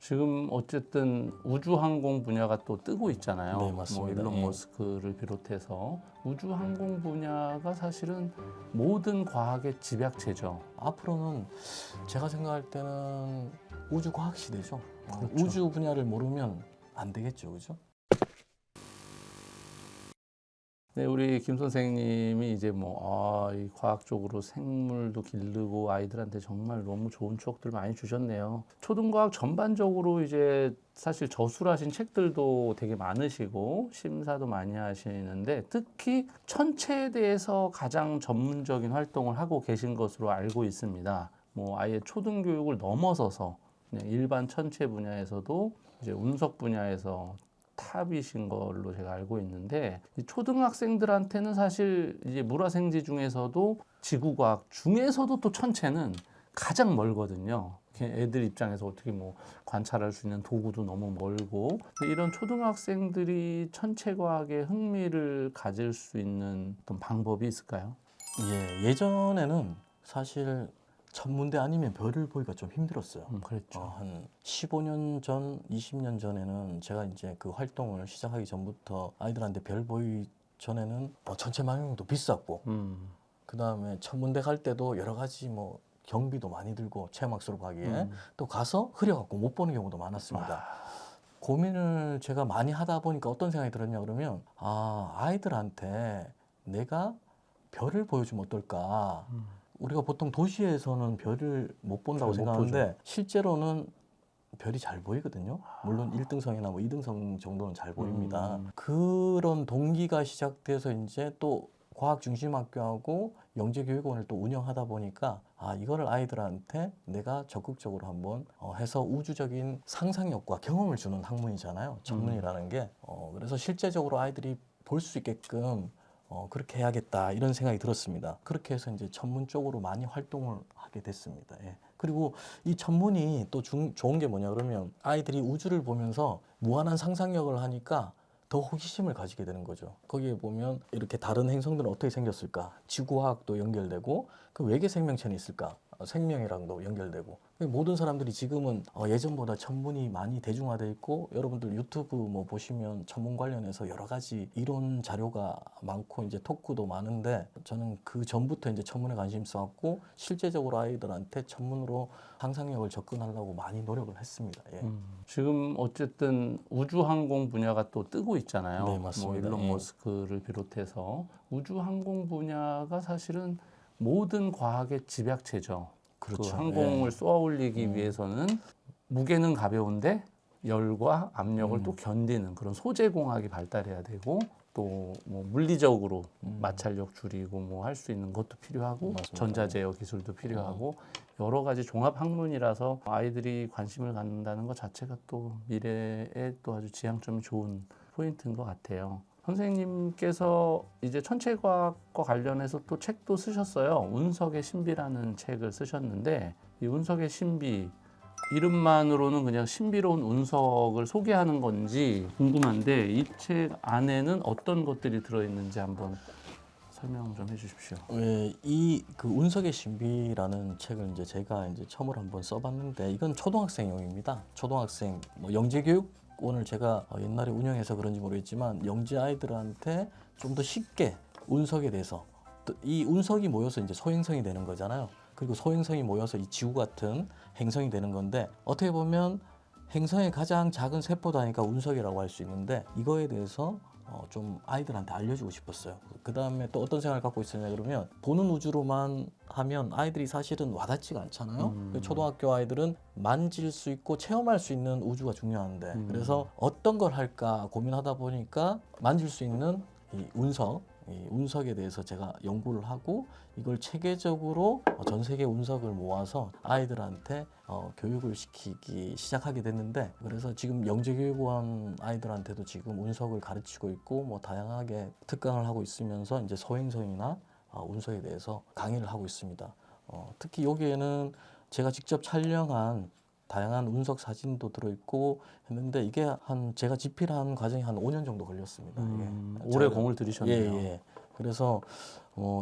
지금 어쨌든 우주항공 분야가 또 뜨고 있잖아요. 네, 맞습니다. 일론 예. 머스크를 비롯해서 우주항공 분야가 사실은 모든 과학의 집약체죠. 앞으로는 제가 생각할 때는 우주과학 시대죠. 그렇죠. 우주 분야를 모르면 안 되겠죠, 그죠? 네, 우리 김 선생님이 이제 이 과학적으로 생물도 기르고 아이들한테 정말 너무 좋은 추억들 많이 주셨네요. 초등과학 전반적으로 이제 사실 저술하신 책들도 되게 많으시고 심사도 많이 하시는데 특히 천체에 대해서 가장 전문적인 활동을 하고 계신 것으로 알고 있습니다. 아예 초등교육을 넘어서서 그냥 일반 천체 분야에서도 이제 운석 분야에서 탑이신 걸로 제가 알고 있는데 이 초등학생들한테는 사실 이제 물화생지 중에서도 지구과학 중에서도 또 천체는 가장 멀거든요. 애들 입장에서 어떻게 관찰할 수 있는 도구도 너무 멀고 이런 초등학생들이 천체과학에 흥미를 가질 수 있는 어떤 방법이 있을까요? 예, 예전에는 사실 천문대 아니면 별을 보기가 좀 힘들었어요. 그랬죠. 한 15년 전, 20년 전에는 제가 이제 그 활동을 시작하기 전부터 아이들한테 별 보기 전에는 천체 망원경도 비쌌고, 그 다음에 천문대 갈 때도 여러 가지 경비도 많이 들고 체험학습을 가기에 또 가서 흐려갖고 못 보는 경우도 많았습니다. 고민을 제가 많이 하다 보니까 어떤 생각이 들었냐 그러면 아이들한테 내가 별을 보여주면 어떨까. 우리가 보통 도시에서는 별을 못 본다고 잘 못 생각하는데 실제로는 별이 잘 보이거든요. 물론 1등성이나 2등성 정도는 잘 보입니다. 그런 동기가 시작돼서 이제 또 과학중심학교하고 영재교육원을 또 운영하다 보니까 이거를 아이들한테 내가 적극적으로 한번 해서 우주적인 상상력과 경험을 주는 학문이잖아요. 천문이라는 게. 그래서 실제적으로 아이들이 볼 수 있게끔 그렇게 해야겠다 이런 생각이 들었습니다. 그렇게 해서 이제 천문 쪽으로 많이 활동을 하게 됐습니다. 예. 그리고 이 천문이 또 좋은 게 뭐냐 그러면 아이들이 우주를 보면서 무한한 상상력을 하니까 더 호기심을 가지게 되는 거죠. 거기에 보면 이렇게 다른 행성들은 어떻게 생겼을까? 지구화학도 연결되고 그 외계 생명체는 있을까? 생명이랑도 연결되고 모든 사람들이 지금은 예전보다 천문이 많이 대중화돼 있고 여러분들 유튜브 보시면 천문 관련해서 여러 가지 이론 자료가 많고 이제 토크도 많은데 저는 그 전부터 이제 천문에 관심 있어갖고 실제적으로 아이들한테 천문으로 상상력을 접근하려고 많이 노력을 했습니다. 예. 지금 어쨌든 우주항공 분야가 또 뜨고 있잖아요. 네, 맞습니다. 일론 예. 머스크를 비롯해서 우주항공 분야가 사실은 모든 과학의 집약체죠. 그렇죠. 그 항공을 쏘아 올리기 위해서는 무게는 가벼운데 열과 압력을 또 견디는 그런 소재공학이 발달해야 되고 또 물리적으로 마찰력 줄이고 할 수 있는 것도 필요하고 맞습니다. 전자제어 기술도 필요하고 여러 가지 종합 학문이라서 아이들이 관심을 갖는다는 것 자체가 또 미래에 또 아주 지향점이 좋은 포인트인 것 같아요. 선생님께서 이제 천체과학과 관련해서 또 책도 쓰셨어요. 운석의 신비라는 책을 쓰셨는데 이 운석의 신비 이름만으로는 그냥 신비로운 운석을 소개하는 건지 궁금한데 이 책 안에는 어떤 것들이 들어있는지 한번 설명 좀 해주십시오. 이 그 운석의 신비라는 책을 이제 제가 이제 처음으로 한번 써봤는데 이건 초등학생용입니다. 초등학생 영재교육원을 제가 옛날에 운영해서 그런지 모르겠지만 영재 아이들한테 좀 더 쉽게 운석에 대해서 이 운석이 모여서 이제 소행성이 되는 거잖아요. 그리고 소행성이 모여서 이 지구 같은 행성이 되는 건데 어떻게 보면 행성의 가장 작은 세포 단위가 운석이라고 할 수 있는데 이거에 대해서 좀 아이들한테 알려주고 싶었어요. 그 다음에 또 어떤 생각을 갖고 있었냐 그러면 보는 우주로만 하면 아이들이 사실은 와닿지가 않잖아요. 초등학교 아이들은 만질 수 있고 체험할 수 있는 우주가 중요한데 그래서 어떤 걸 할까 고민하다 보니까 만질 수 있는 이 운석에 대해서 제가 연구를 하고 이걸 체계적으로 전 세계 운석을 모아서 아이들한테 교육을 시작하게 됐는데 그래서 지금 영재교육원 아이들한테도 지금 운석을 가르치고 있고 다양하게 특강을 하고 있으면서 이제 소행성이나 운석에 대해서 강의를 하고 있습니다. 특히 여기에는 제가 직접 촬영한 다양한 운석 사진도 들어있고 했는데 이게 제가 집필한 과정이 한 5년 정도 걸렸습니다. 오래 공을 들이셨네요. 예. 그래서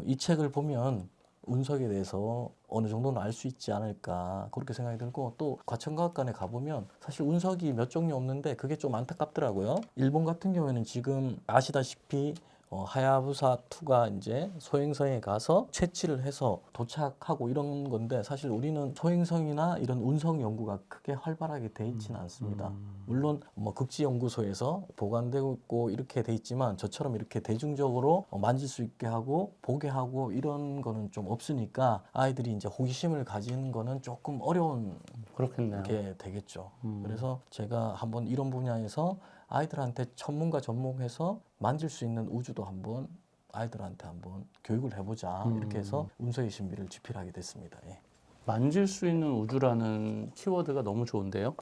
이 책을 보면 운석에 대해서 어느 정도는 알 수 있지 않을까 그렇게 생각이 들고 또 과천과학관에 가보면 사실 운석이 몇 종류 없는데 그게 좀 안타깝더라고요. 일본 같은 경우에는 지금 아시다시피 하야부사 2가 이제 소행성에 가서 채취를 해서 도착하고 이런 건데 사실 우리는 소행성이나 이런 운석 연구가 크게 활발하게 돼 있지는 않습니다. 물론 뭐 극지연구소에서 보관되고 있고 이렇게 돼 있지만 저처럼 이렇게 대중적으로 만질 수 있게 하고 보게 하고 이런 거는 좀 없으니까 아이들이 이제 호기심을 가지는 거는 조금 어려운 그렇겠네요. 게 되겠죠. 그래서 제가 한번 이런 분야에서 아이들한테 전문가 접목해서 만질 수 있는 우주도 한번 아이들한테 한번 교육을 해보자 이렇게 해서 운석의 신비를 집필하게 됐습니다. 예. 만질 수 있는 우주라는 키워드가 너무 좋은데요.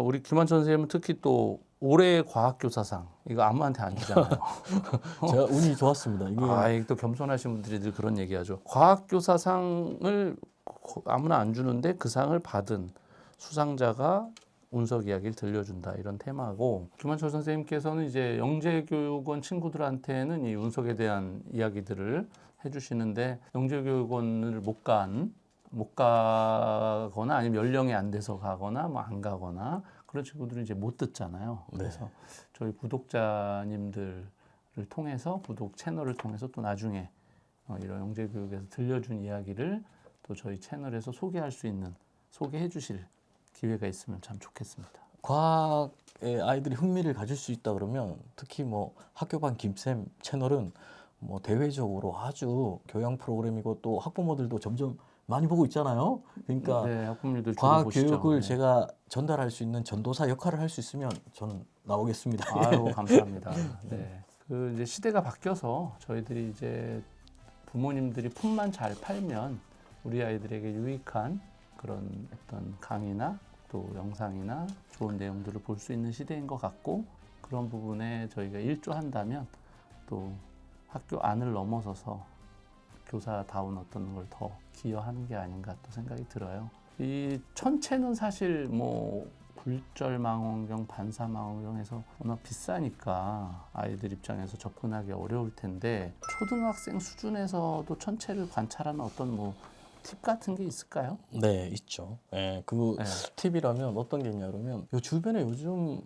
우리 김한천 선생님은 특히 또 올해의 과학교사상 이거 아무한테 안 주잖아요. 제가 운이 좋았습니다. 이게 이게 또 겸손하신 분들이 늘 그런 얘기하죠. 과학교사상을 아무나 안 주는데 그 상을 받은 수상자가 운석 이야기를 들려준다 이런 테마고 김한철 선생님께서는 이제 영재교육원 친구들한테는 이 운석에 대한 이야기들을 해주시는데 영재교육원을 못 가거나 아니면 연령이 안 돼서 가거나 뭐 안 가거나 그런 친구들은 이제 못 듣잖아요. 그래서 저희 구독자님들을 통해서 구독 채널을 통해서 또 나중에 이런 영재교육에서 들려준 이야기를 또 저희 채널에서 소개해 주실 기회가 있으면 참 좋겠습니다. 과학에 아이들이 흥미를 가질 수 있다 그러면 특히 뭐 학교반 김쌤 채널은 뭐 대외적으로 아주 교양 프로그램이고 또 학부모들도 점점 많이 보고 있잖아요. 그러니까 네, 학부모님들 주로 과학 보시죠. 교육을 네. 제가 전달할 수 있는 전도사 역할을 할 수 있으면 저는 나오겠습니다. 아유, 감사합니다. 네. 그 이제 시대가 바뀌어서 저희들이 이제 부모님들이 품만 잘 팔면 우리 아이들에게 유익한 그런 어떤 강의나 또 영상이나 좋은 내용들을 볼 수 있는 시대인 것 같고 그런 부분에 저희가 일조한다면 또 학교 안을 넘어서서 교사다운 어떤 걸 더 기여하는 게 아닌가 또 생각이 들어요. 이 천체는 사실 뭐 굴절망원경, 반사망원경에서 워낙 비싸니까 아이들 입장에서 접근하기 어려울 텐데 초등학생 수준에서도 천체를 관찰하는 어떤 뭐 팁 같은 게 있을까요? 네, 있죠. 예, 그 팁이라면 어떤 게 있냐 그러면 요 주변에 요즘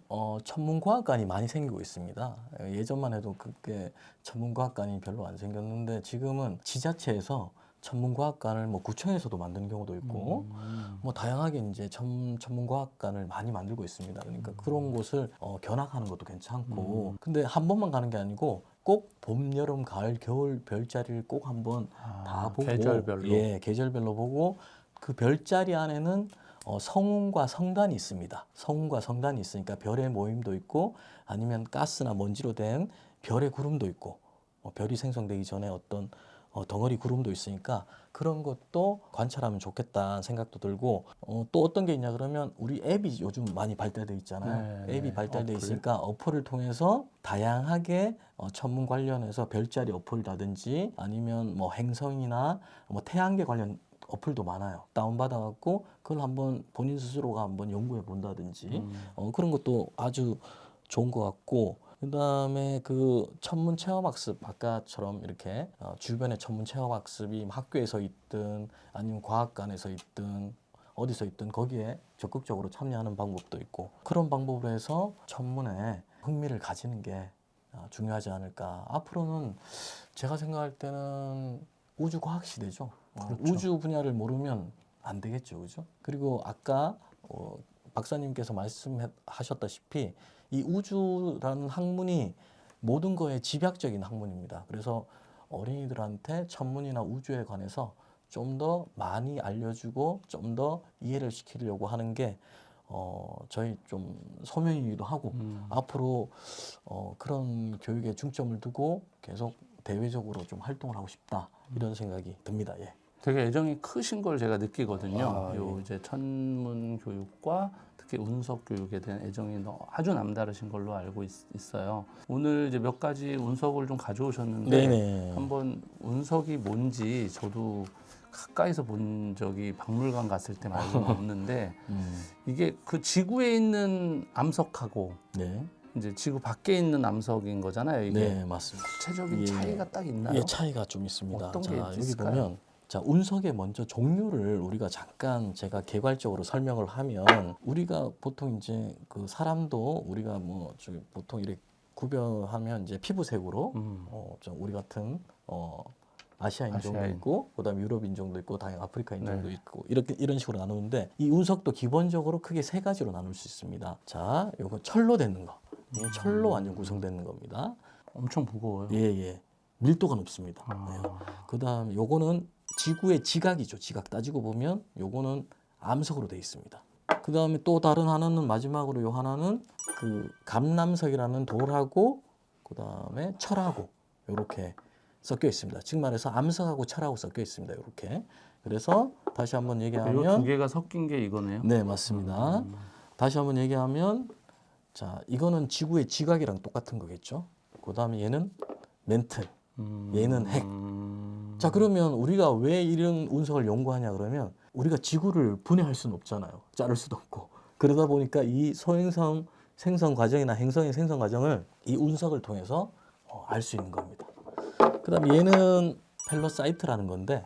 천문과학관이 많이 생기고 있습니다. 예전만 해도 그게 천문과학관이 별로 안 생겼는데 지금은 지자체에서 천문과학관을 뭐 구청에서도 만드는 경우도 있고 뭐 다양하게 이제 천문과학관을 많이 만들고 있습니다. 그러니까 그런 곳을 견학하는 것도 괜찮고 근데 한 번만 가는 게 아니고 꼭 봄, 여름, 가을, 겨울 별자리를 꼭 한번 다 보고 계절별로. 예, 계절별로 보고 그 별자리 안에는 성운과 성단이 있습니다. 성운과 성단이 있으니까 별의 모임도 있고 아니면 가스나 먼지로 된 별의 구름도 있고 별이 생성되기 전에 어떤 덩어리 구름도 있으니까 그런 것도 관찰하면 좋겠다는 생각도 들고 또 어떤 게 있냐 그러면 우리 앱이 요즘 많이 발달돼 있잖아요. 네, 앱이 발달돼 어플. 있으니까 어플을 통해서 다양하게 천문 관련해서 별자리 어플이라든지 아니면 뭐 행성이나 뭐 태양계 관련 어플도 많아요. 다운받아갖고 그걸 한번 본인 스스로가 한번 연구해 본다든지 그런 것도 아주 좋은 것 같고 그다음에 그 천문 체험학습 아까처럼 이렇게 주변에 천문 체험학습이 학교에서 있든 아니면 과학관에서 있든 어디서 있든 거기에 적극적으로 참여하는 방법도 있고 그런 방법으로 해서 천문에 흥미를 가지는 게 중요하지 않을까. 앞으로는 제가 생각할 때는 우주과학 시대죠. 그렇죠. 우주 분야를 모르면 안 되겠죠, 그죠? 그리고 아까 박사님께서 말씀하셨다시피 이 우주라는 학문이 모든 거에 집약적인 학문입니다. 그래서 어린이들한테 천문이나 우주에 관해서 좀 더 많이 알려주고 좀 더 이해를 시키려고 하는 게 저희 좀 소명이기도 하고 앞으로 그런 교육에 중점을 두고 계속 대외적으로 좀 활동을 하고 싶다 이런 생각이 듭니다. 예. 되게 애정이 크신 걸 제가 느끼거든요. 요 예. 이제 천문 교육과 특히 운석 교육에 대한 애정이 아주 남다르신 걸로 알고 있어요. 오늘 이제 몇 가지 운석을 좀 가져오셨는데 네네. 한번 운석이 뭔지 저도 가까이서 본 적이 박물관 갔을 때 말고는 없는데 이게 그 지구에 있는 암석하고 네. 이제 지구 밖에 있는 암석인 거잖아요. 이게 네, 맞습니다. 구체적인 예, 차이가 딱 있나요? 예, 차이가 좀 있습니다. 어떤 자, 게 여기 있을까요? 보면 자, 운석의 먼저 종류를 우리가 잠깐 제가 개괄적으로 설명을 하면 우리가 보통 이제 그 사람도 우리가 뭐 저기 보통 이렇게 구별하면 이제 피부색으로 좀 우리 같은 아시아 인종도 아시아인. 있고 그다음에 유럽 인종도 있고 다양한 아프리카 인종도 네. 있고 이렇게 이런 식으로 나누는데 이 운석도 기본적으로 크게 세 가지로 나눌 수 있습니다. 자, 요거 철로 되는 거. 이게 철로 완전 구성되는 겁니다. 엄청 무거워요. 예, 예. 밀도가 높습니다. 네. 아, 그다음 요거는 지구의 지각이죠. 지각 따지고 보면 요거는 암석으로 되어 있습니다. 그다음에 또 다른 하나는 마지막으로 요 하나는 그 감남석이라는 돌하고 그다음에 철하고 요렇게 섞여 있습니다. 즉 말해서 암석하고 철하고 섞여 있습니다. 요렇게. 그래서 다시 한번 이 두 얘기하면 개가 섞인 게 이거네요. 네, 맞습니다. 다시 한번 얘기하면 자, 이거는 지구의 지각이랑 똑같은 거겠죠. 그다음에 얘는 멘틀. 얘는 핵. 자, 그러면 우리가 왜 이런 운석을 연구하냐 그러면 우리가 지구를 분해할 수는 없잖아요. 자를 수도 없고. 그러다 보니까 이 소행성 생성 과정이나 행성의 생성 과정을 이 운석을 통해서 알 수 있는 겁니다. 그다음에 얘는 펠로사이트라는 건데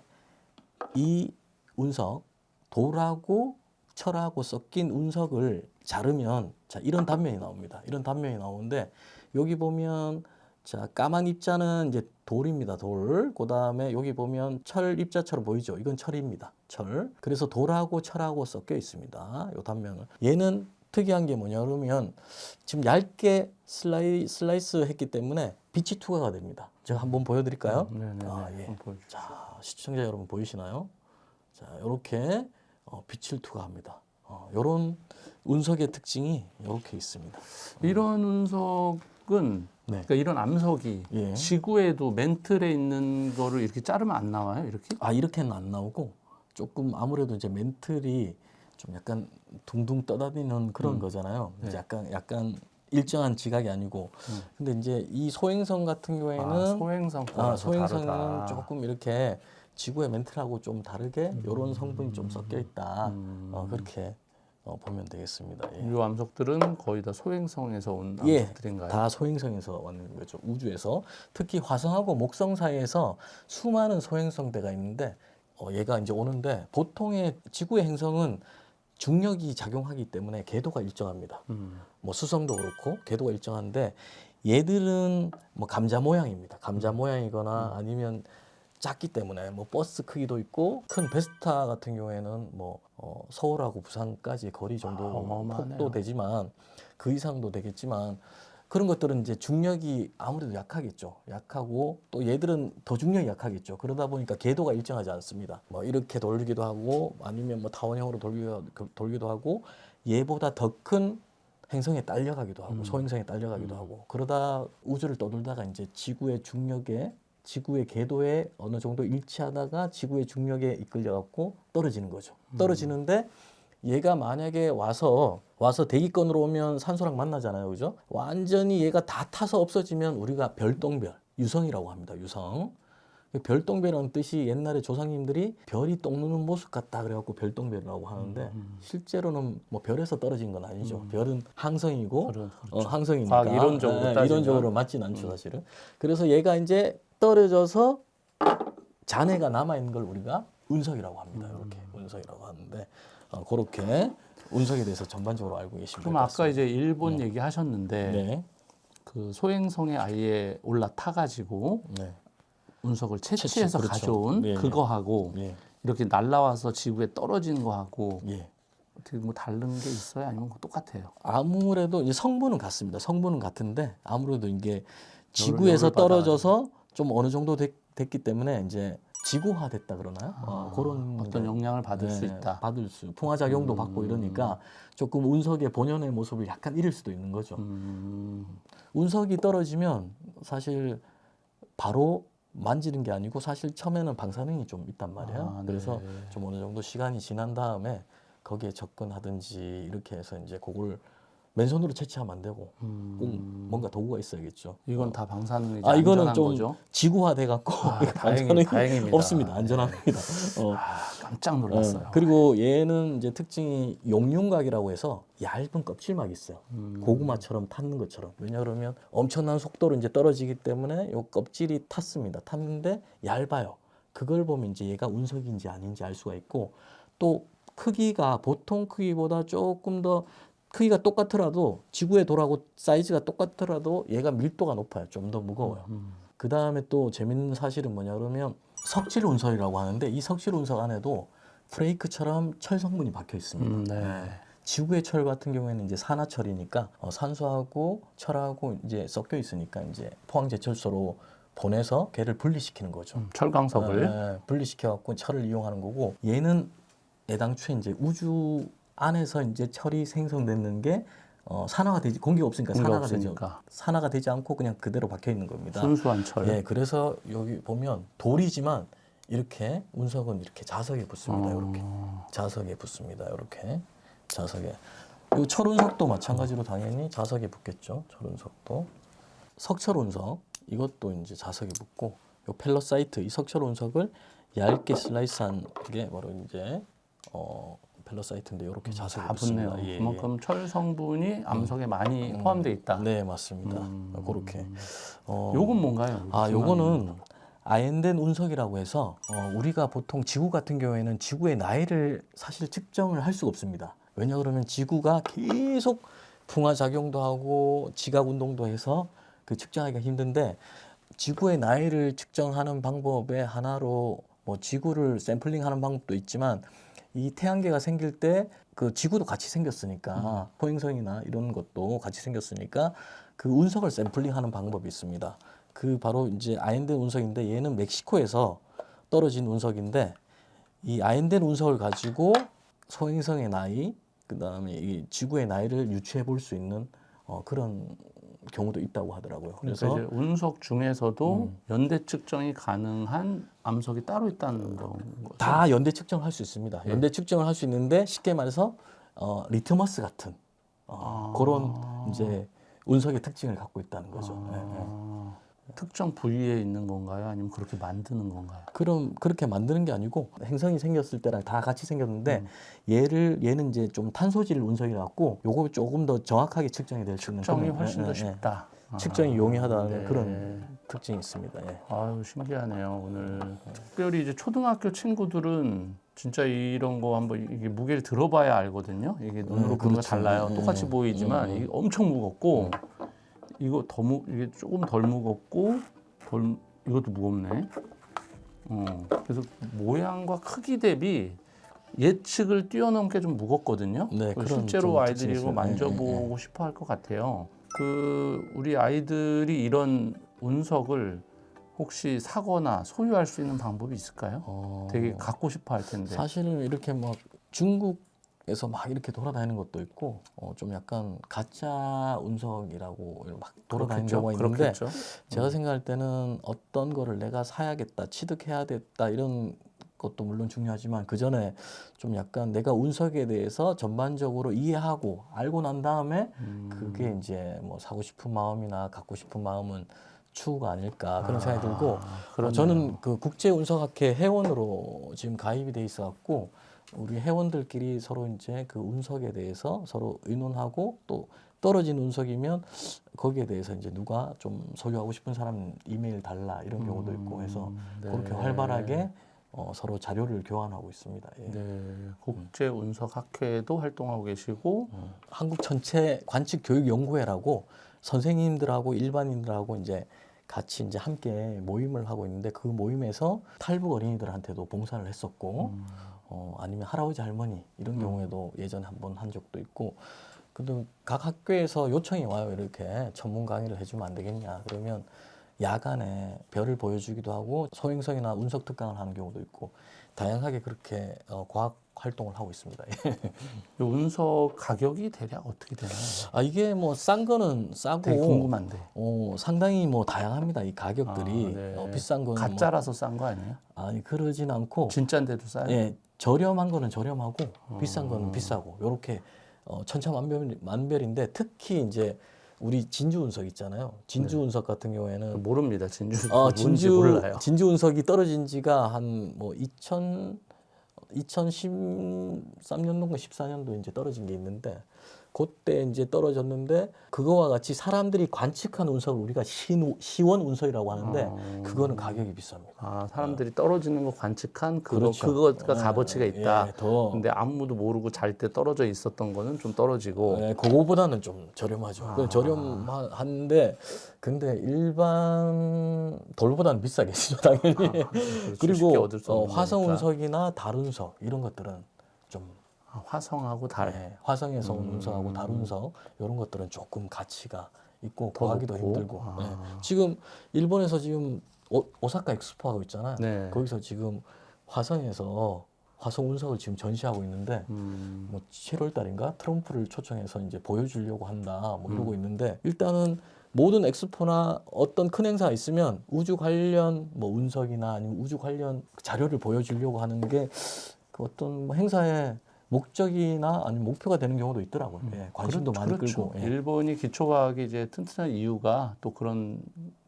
이 운석 돌하고 철하고 섞인 운석을 자르면 자, 이런 단면이 나옵니다. 이런 단면이 나오는데 여기 보면 자, 까만 입자는 이제 돌입니다. 돌. 그다음에 여기 보면 철 입자처럼 보이죠? 이건 철입니다. 철. 그래서 돌하고 철하고 섞여 있습니다. 요 단면을. 얘는 특이한 게 뭐냐 그러면 지금 얇게 슬라이스 했기 때문에 빛이 투과가 됩니다. 제가 한번 보여드릴까요? 네네. 아, 예. 한번 보여주세요. 자, 시청자 여러분 보이시나요? 자, 이렇게 빛을 투과합니다. 이런 운석의 특징이 이렇게 있습니다. 이런 운석은 네. 그러니까 이런 암석이 예. 지구에도 멘틀에 있는 거를 이렇게 자르면 안 나와요? 이렇게? 아, 이렇게는 안 나오고 조금 아무래도 이제 멘틀이 좀 약간 둥둥 떠다니는 그런 거잖아요. 네. 이제 약간 일정한 지각이 아니고. 근데 이제 이 소행성 같은 경우에는 소행성은 다르다. 조금 이렇게 지구의 멘틀하고 좀 다르게 이런 성분이 좀 섞여 있다. 그렇게 보면 되겠습니다. 예. 이 암석들은 거의 다 소행성에서 온 예, 암석들인가요? 다 소행성에서 왔는 거죠. 우주에서 특히 화성하고 목성 사이에서 수많은 소행성대가 있는데 얘가 이제 오는데 보통의 지구의 행성은 중력이 작용하기 때문에 궤도가 일정합니다. 뭐 수성도 그렇고 궤도가 일정한데 얘들은 뭐 감자 모양입니다. 감자 모양이거나 아니면 작기 때문에 뭐 버스 크기도 있고 큰 베스타 같은 경우에는 뭐 서울하고 부산까지 거리 정도 어마어마하네요. 폭도 되지만 그 이상도 되겠지만 그런 것들은 이제 중력이 아무래도 약하겠죠. 약하고 또 얘들은 더 중력이 약하겠죠. 그러다 보니까 궤도가 일정하지 않습니다. 뭐 이렇게 돌기도 하고 아니면 뭐 타원형으로 돌기도 하고 얘보다 더 큰 행성에 딸려가기도 하고 소행성에 딸려가기도 하고 그러다 우주를 떠돌다가 이제 지구의 궤도에 어느 정도 일치하다가 지구의 중력에 이끌려갖고 떨어지는 거죠. 떨어지는데 얘가 만약에 와서 대기권으로 오면 산소랑 만나잖아요. 그죠? 완전히 얘가 다 타서 없어지면 우리가 별똥별, 유성이라고 합니다. 유성. 별똥별이라는 뜻이 옛날에 조상님들이 별이 똥 누는 모습 같다 그래갖고 별똥별이라고 하는데 실제로는 뭐 별에서 떨어진 건 아니죠. 별은 항성이고 그렇죠. 항성이니까 과학 이론적으로 따지면. 이론적으로 맞진 않죠 사실은. 그래서 얘가 이제 떨어져서 잔해가 남아 있는 걸 우리가 운석이라고 합니다. 이렇게 운석이라고 하는데 그렇게 운석에 대해서 전반적으로 알고 계시면 그럼 될것 아까 이제 일본 얘기하셨는데 네. 그 소행성에 아예 올라타가지고 네. 운석을 채취해서 그렇죠. 가져온 예, 그거하고 예. 이렇게 날라와서 지구에 떨어진 거하고 예. 어떻게 뭐 다른 게 있어요? 아니면 똑같아요? 아무래도 이제 성분은 같습니다. 성분은 같은데 아무래도 이게 지구에서 열을 떨어져서 좀 어느 정도 됐기 때문에 이제 지구화됐다 그러나요? 그런 어떤 영향을 받을 수 있다. 받을 수, 풍화작용도 받고 이러니까 조금 운석의 본연의 모습을 약간 잃을 수도 있는 거죠. 운석이 떨어지면 사실 바로 만지는 게 아니고 사실 처음에는 방사능이 좀 있단 말이에요. 네. 그래서 좀 어느 정도 시간이 지난 다음에 거기에 접근하든지 이렇게 해서 이제 그걸 맨손으로 채취하면 안 되고 꼭 뭔가 도구가 있어야겠죠. 이건 다 방사능이지 이거는 안전한 좀 거죠? 지구화돼 갖고 다행입니다. 없습니다. 안전합니다. 깜짝 놀랐어요. 그리고 얘는 이제 특징이 용융각이라고 해서 얇은 껍질막이 있어요. 고구마처럼 탔는 것처럼. 왜냐하면 엄청난 속도로 이제 떨어지기 때문에 요 껍질이 탔습니다. 탔는데 얇아요. 그걸 보면 이제 얘가 운석인지 아닌지 알 수가 있고, 또 크기가 보통 크기보다 조금 더 크기가 똑같더라도 지구의 돌하고 사이즈가 똑같더라도 얘가 밀도가 높아요. 좀 더 무거워요. 그 다음에 또 재밌는 사실은 뭐냐 그러면 석질 운석이라고 하는데, 이 석질 운석 안에도 프레이크처럼 철 성분이 박혀 있습니다. 네. 지구의 철 같은 경우에는 이제 산화철이니까 산소하고 철하고 이제 섞여 있으니까 이제 포항 제철소로 보내서 걔를 분리시키는 거죠. 철광석을. 분리시켜 갖고 철을 이용하는 거고, 얘는 애당초에 이제 우주 안에서 이제 철이 생성되는 게 산화가 되지, 공기가 없으니까 산화가 되지 않고 그냥 그대로 박혀 있는 겁니다. 순수한 철. 예, 그래서 여기 보면 돌이지만 이렇게 운석은 이렇게 자석에 붙습니다. 이렇게 자석에 붙습니다. 이렇게 자석에. 이 철운석도 마찬가지로 당연히 자석에 붙겠죠. 철운석도. 석철운석 이것도 이제 자석에 붙고, 요 펠러사이트 이 석철운석을 얇게 슬라이스한 게 바로 이제 펠러사이트인데 이렇게 자석에 다 붙습니다. 붙네요. 그만큼 철 성분이 암석에 많이 포함되어 있다. 네, 맞습니다. 그렇게. 요건 뭔가요? 요거는 아연된 운석이라고 해서 우리가 보통 지구 같은 경우에는 지구의 나이를 사실 측정을 할 수가 없습니다. 왜냐 그러면 지구가 계속 풍화 작용도 하고 지각 운동도 해서 그 측정하기가 힘든데, 지구의 나이를 측정하는 방법의 하나로 뭐 지구를 샘플링하는 방법도 있지만, 이 태양계가 생길 때 그 지구도 같이 생겼으니까 포행성이나 이런 것도 같이 생겼으니까 그 운석을 샘플링하는 방법이 있습니다. 그 바로 이제 아연된 운석인데, 얘는 멕시코에서 떨어진 운석인데, 이 아연된 운석을 가지고 소행성의 나이, 그 다음에 이 지구의 나이를 유추해 볼 수 있는 그런 경우도 있다고 하더라고요. 그래서 이제 운석 중에서도 연대 측정이 가능한 암석이 따로 있다는 거죠. 다 연대 측정을 할 수 있습니다. 연대 측정을 할 수 있는데, 쉽게 말해서 리트머스 같은 그런 이제 운석의 특징을 갖고 있다는 거죠. 특정 부위에 있는 건가요? 아니면 그렇게 만드는 건가요? 그럼 그렇게 만드는 게 아니고, 행성이 생겼을 때랑 다 같이 생겼는데 얘는 이제 좀 탄소질 운석이 갖고 요거 조금 더 정확하게 측정이 될 수 있는, 측정이 훨씬 더 쉽다. 측정이 용이하다는 네. 그런 특징이 있습니다. 예. 아유, 신기하네요. 오늘 특별히 이제 초등학교 친구들은 진짜 이런 거 한번 이게 무게를 들어봐야 알거든요. 이게 눈으로 보는 거 그렇죠. 달라요. 똑같이 보이지만 이게 엄청 무겁고 이거 이게 조금 덜 무겁고 이것도 무겁네. 그래서 모양과 크기 대비 예측을 뛰어넘게 좀 무겁거든요. 네, 그런 실제로 좀 아이들이 특징이 이거 있어요. 만져보고 싶어 할 것 같아요. 우리 아이들이 이런 운석을 혹시 사거나 소유할 수 있는 방법이 있을까요? 되게 갖고 싶어 할 텐데. 사실은 이렇게 막 중국에서 막 이렇게 돌아다니는 것도 있고, 좀 약간 가짜 운석이라고 막 돌아다니는 경우가 있는데, 그렇겠죠. 제가 생각할 때는 어떤 거를 내가 사야겠다, 취득해야겠다 이런 것도 물론 중요하지만, 그 전에 좀 약간 내가 운석에 대해서 전반적으로 이해하고 알고 난 다음에 그게 이제 뭐 사고 싶은 마음이나 갖고 싶은 마음은 추후가 아닐까 그런 생각이 들고, 저는 그 국제운석학회 회원으로 지금 가입이 돼 있어 갖고, 우리 회원들끼리 서로 이제 그 운석에 대해서 서로 의논하고, 또 떨어진 운석이면 거기에 대해서 이제 누가 좀 소유하고 싶은 사람 이메일 달라 이런 경우도 있고 해서 그렇게 활발하게 서로 자료를 교환하고 있습니다. 예. 네, 국제 운석 학회도 활동하고 계시고, 한국 전체 관측 교육 연구회라고 선생님들하고 일반인들하고 이제 같이 이제 함께 모임을 하고 있는데, 그 모임에서 탈북 어린이들한테도 봉사를 했었고, 아니면 할아버지 할머니 이런 경우에도 예전에 한번 한 적도 있고. 근데 각 학교에서 요청이 와요. 이렇게 전문 강의를 해주면 안 되겠냐. 그러면 야간에 별을 보여주기도 하고, 소행성이나 운석 특강을 하는 경우도 있고, 다양하게 그렇게 과학 활동을 하고 있습니다. 이 운석 가격이 대략 어떻게 되나요? 이게 뭐 싼 거는 싸고, 되게 궁금한데. 상당히 뭐 다양합니다. 이 가격들이. 네. 비싼 거는 가짜라서 싼 거 아니에요? 아니 그러진 않고, 진짜인데도 싸요? 예, 저렴한 거는 저렴하고 비싼 거는 비싸고, 요렇게 천차만별인데 특히 이제 우리 진주 운석 있잖아요. 진주 운석 같은 경우에는 모릅니다. 진주 뭔지 몰라요. 진주 운석이 떨어진 지가 한 뭐 2013년도인가 14년도 이제 떨어진 게 있는데 그때 이제 떨어졌는데 그거와 같이 사람들이 관측한 운석을 우리가 시원 운석이라고 하는데 그거는 가격이 비쌉니다. 아, 사람들이 떨어지는 거 관측한 그렇죠. 그거가 값어치가 있다. 더 근데 아무도 모르고 잘 때 떨어져 있었던 거는 좀 떨어지고. 그거보다는 좀 저렴하죠. 그 저렴한데 근데 일반 돌보다는 비싸겠죠, 당연히. 쉽게 그리고 얻을 수 없는 화성 거니까. 운석이나 달 운석 이런 것들은 좀 화성하고 달. 화성에서 온 운석하고 달 운석 이런 것들은 조금 가치가 있고 더 구하기도 높고? 힘들고. 지금 일본에서 지금 오사카 엑스포 하고 있잖아요. 네. 거기서 지금 화성에서 화성 운석을 지금 전시하고 있는데 뭐 7월 달인가 트럼프를 초청해서 이제 보여주려고 한다 뭐 이러고 있는데 일단은 모든 엑스포나 어떤 큰 행사가 있으면 우주 관련 뭐 운석이나 아니면 우주 관련 자료를 보여주려고 하는 게 그 어떤 뭐 행사의 목적이나 아니면 목표가 되는 경우도 있더라고요. 예, 관심도 많이 그렇죠. 끌고. 예. 일본이 기초과학이 이제 튼튼한 이유가 또 그런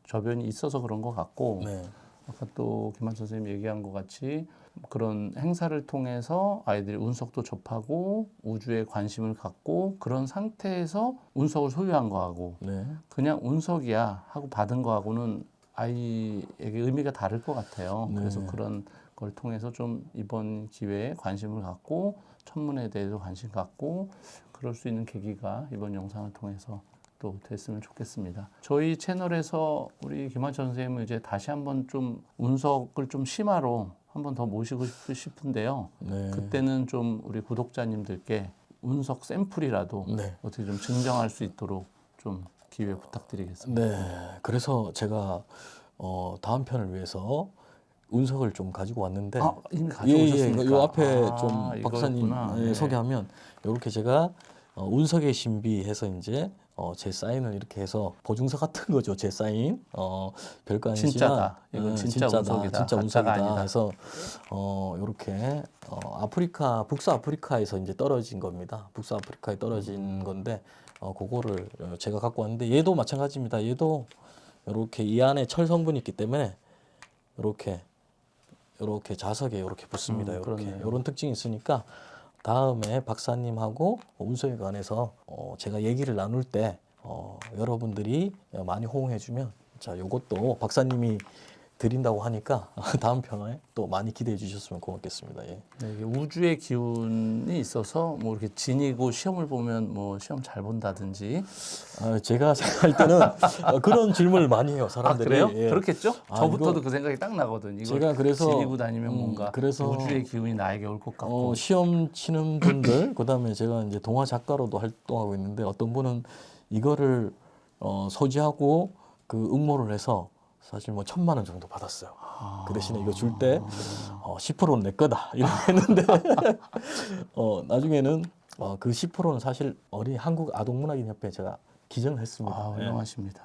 저변이 있어서 그런 것 같고, 네. 아까 또 김한 선생님 얘기한 것 같이 그런 행사를 통해서 아이들이 운석도 접하고 우주에 관심을 갖고 그런 상태에서 운석을 소유한 거하고 네. 그냥 운석이야 하고 받은 거하고는 아이에게 의미가 다를 것 같아요. 네. 그래서 그런 걸 통해서 좀 이번 기회에 관심을 갖고 천문에 대해서 관심 갖고 그럴 수 있는 계기가 이번 영상을 통해서 또 됐으면 좋겠습니다. 저희 채널에서 우리 김한철 선생님을 이제 다시 한번 좀 운석을 좀 심화로 한번 더 모시고 싶은데요. 네. 그때는 좀 우리 구독자님들께 운석 샘플이라도 네. 어떻게 좀 증정할 수 있도록 좀 기회 부탁드리겠습니다. 네. 그래서 제가 다음 편을 위해서 운석을 좀 가지고 왔는데 아, 이미 가져오셨습니까? 요 앞에 아, 좀 박사님 이거였구나. 네. 소개하면 이렇게 제가 운석의 신비 해서 이제 제 사인을 이렇게 해서 보증서 같은 거죠. 제 사인. 별거 아니지만 진짜다. 이건 진짜 운석이다. 진짜 가짜가 운석이다. 아니다. 해서 이렇게 북서아프리카에서 이제 떨어진 겁니다. 북서아프리카에 떨어진 건데 그거를 제가 갖고 왔는데 얘도 마찬가지입니다. 얘도 이렇게 이 안에 철 성분이 있기 때문에 이렇게 자석에 이렇게 붙습니다. 이렇게 그렇네요. 이런 특징이 있으니까 다음에 박사님하고 운석에 관해서 제가 얘기를 나눌 때 여러분들이 많이 호응해주면 자 요것도 박사님이 드린다고 하니까 다음 편에 또 많이 기대해 주셨으면 고맙겠습니다. 예. 네, 이게 우주의 기운이 있어서 뭐 이렇게 지니고 시험을 보면 뭐 시험 잘 본다든지. 제가 생각할 때는 그런 질문을 많이 해요 사람들이. 아, 그래요? 예. 그렇겠죠? 저부터도 이거 그 생각이 딱 나거든. 이거 제가 그래서 지니고 다니면 뭔가 그래서 우주의 기운이 나에게 올 것 같고. 시험 치는 분들 그다음에 제가 이제 동화 작가로도 활동하고 있는데 어떤 분은 이거를 소지하고 그 응모를 해서 사실 뭐 1,000만 원 정도 받았어요. 그 대신에 이거 줄 때 10%는 내 거다 이렇게 했는데 나중에는 그 10%는 사실 한국 아동문학인 협회에 제가 기증을 했습니다. 아, 예. 훌륭하십니다.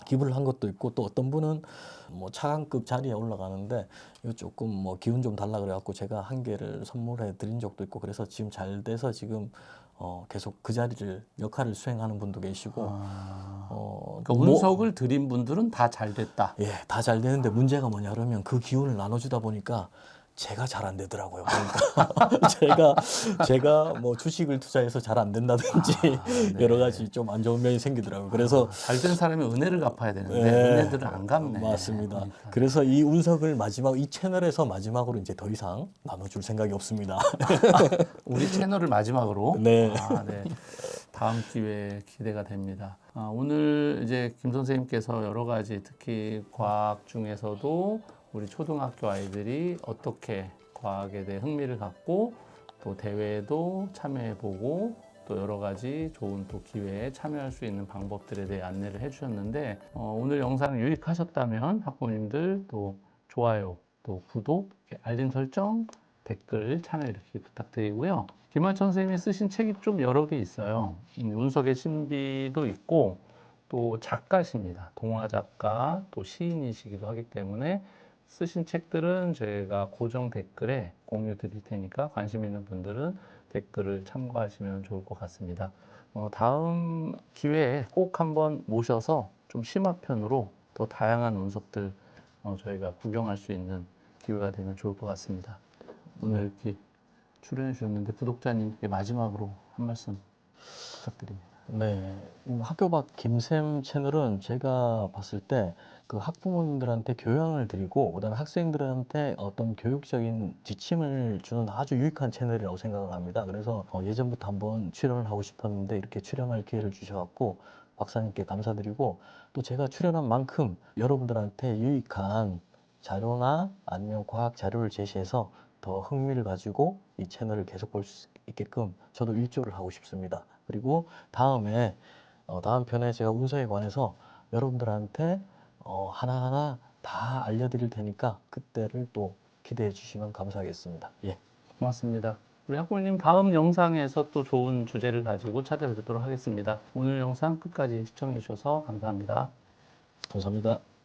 기부를 한 것도 있고 또 어떤 분은 뭐 차관급 자리에 올라가는데 이거 조금 뭐 기운 좀 달라 그래갖고 제가 한 개를 선물해 드린 적도 있고 그래서 지금 잘 돼서 지금 계속 그 자리를 역할을 수행하는 분도 계시고 그러니까 운석을 드린 분들은 다 잘 됐다. 예, 다 잘 되는데 문제가 뭐냐 그러면 그 기운을 나눠주다 보니까 제가 잘 안 되더라고요. 그러니까 제가 뭐 주식을 투자해서 잘 안 된다든지 네. 여러 가지 좀 안 좋은 면이 생기더라고요. 그래서 잘 된 사람이 은혜를 갚아야 되는데 예, 은혜들을 안 갚네. 맞습니다. 그러니까. 그래서 이 운석을 이 채널에서 마지막으로 이제 더 이상 나눠줄 생각이 없습니다. 우리 채널을 마지막으로. 네. 네. 다음 기회에 기대가 됩니다. 오늘 이제 김 선생님께서 여러 가지 특히 과학 중에서도 우리 초등학교 아이들이 어떻게 과학에 대해 흥미를 갖고 또 대회에도 참여해보고 또 여러 가지 좋은 또 기회에 참여할 수 있는 방법들에 대해 안내를 해주셨는데 오늘 영상 유익하셨다면 학부모님들 또 좋아요, 또 구독, 알림 설정, 댓글 참여 이렇게 부탁드리고요. 김한천 선생님이 쓰신 책이 좀 여러 개 있어요. 운석의 신비도 있고 또 작가십니다. 동화 작가, 또 시인이시기도 하기 때문에 쓰신 책들은 제가 고정 댓글에 공유 드릴 테니까 관심 있는 분들은 댓글을 참고하시면 좋을 것 같습니다. 다음 기회에 꼭 한번 모셔서 좀 심화편으로 더 다양한 운석들 저희가 구경할 수 있는 기회가 되면 좋을 것 같습니다. 오늘 이렇게 출연해 주셨는데 구독자님께 마지막으로 한 말씀 부탁드립니다. 네, 학교 밖 김쌤 채널은 제가 봤을 때 그 학부모님들한테 교양을 드리고 그다음에 학생들한테 어떤 교육적인 지침을 주는 아주 유익한 채널이라고 생각을 합니다. 그래서 예전부터 한번 출연을 하고 싶었는데 이렇게 출연할 기회를 주셔갖고 박사님께 감사드리고 또 제가 출연한 만큼 여러분들한테 유익한 자료나 아니면 과학 자료를 제시해서 더 흥미를 가지고 이 채널을 계속 볼 수 있게끔 저도 일조를 하고 싶습니다. 그리고 다음에 다음 편에 제가 운석에 관해서 여러분들한테 하나하나 다 알려드릴 테니까 그때를 또 기대해 주시면 감사하겠습니다. 예, 고맙습니다. 우리 학부모님 다음 영상에서 또 좋은 주제를 가지고 찾아뵙도록 하겠습니다. 오늘 영상 끝까지 시청해 주셔서 감사합니다. 감사합니다.